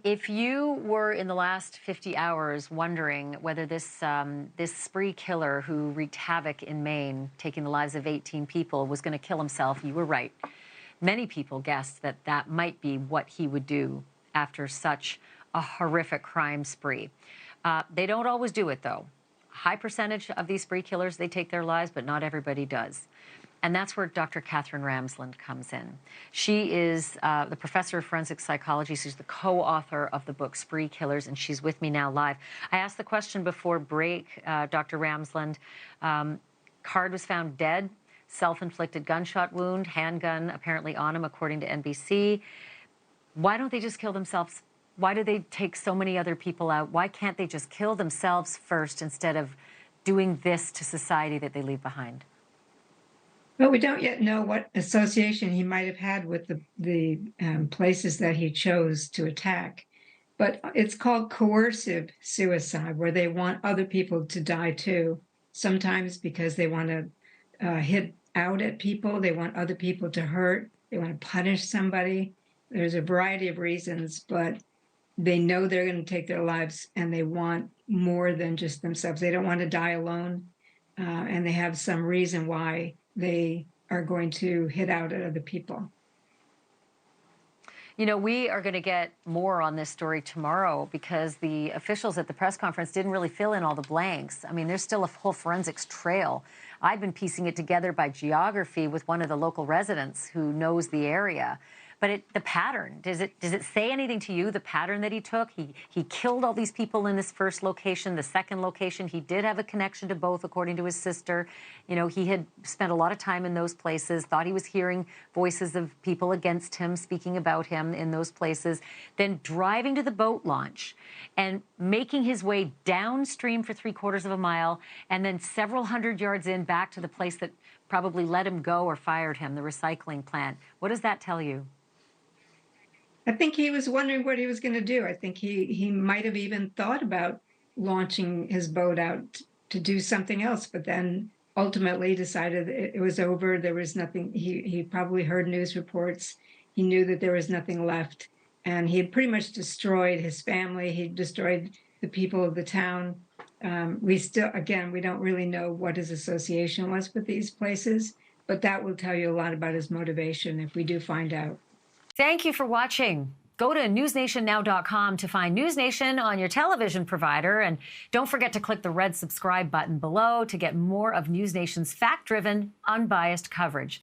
If you were in the last 50 hours wondering whether this spree killer who wreaked havoc in Maine, taking the lives of 18 people, was going to kill himself, you were right. Many people guessed that that might be what he would do after such a horrific crime spree. They don't always do it, though. High percentage of these spree killers, they take their lives, but not everybody does. And that's where Dr. Katherine Ramsland comes in. She is the professor of forensic psychology. She's the co-author of the book Spree Killers, and she's with me now live. I asked the question before break, Dr. Ramsland. Card was found dead, self-inflicted gunshot wound, handgun apparently on him, according to NBC. Why don't they just kill themselves? Why do they take so many other people out? Why can't they just kill themselves first instead of doing this to society that they leave behind? Well, we don't yet know what association he might have had with the places that he chose to attack, but it's called coercive suicide, where they want other people to die too. Sometimes because they want to hit out at people, they want other people to hurt, they want to punish somebody. There's a variety of reasons, but they know they're going to take their lives, and they want more than just themselves. They don't want to die alone, and they have some reason why they are going to hit out at other people. You know, we are going to get more on this story tomorrow because the officials at the press conference didn't really fill in all the blanks. I mean, there's still a whole forensics trail. I've been piecing it together by geography with one of the local residents who knows the area. But the pattern, does it say anything to you, the pattern that he took? He killed all these people in this first location. The second location, he did have a connection to both, according to his sister. You know, he had spent a lot of time in those places, thought he was hearing voices of people against him, speaking about him in those places, then driving to the boat launch and making his way downstream for 3/4 of a mile, and then several hundred yards in back to the place that probably let him go or fired him, the recycling plant. What does that tell you? I think he was wondering what he was going to do. I think he might have even thought about launching his boat out to do something else, but then ultimately decided it was over. There was nothing. He probably heard news reports. He knew that there was nothing left, and he had pretty much destroyed his family. He destroyed the people of the town. We still, again, we don't really know what his association was with these places, but that will tell you a lot about his motivation if we do find out. Thank you for watching. Go to newsnationnow.com to find NewsNation on your television provider. And don't forget to click the red subscribe button below to get more of NewsNation's fact-driven, unbiased coverage.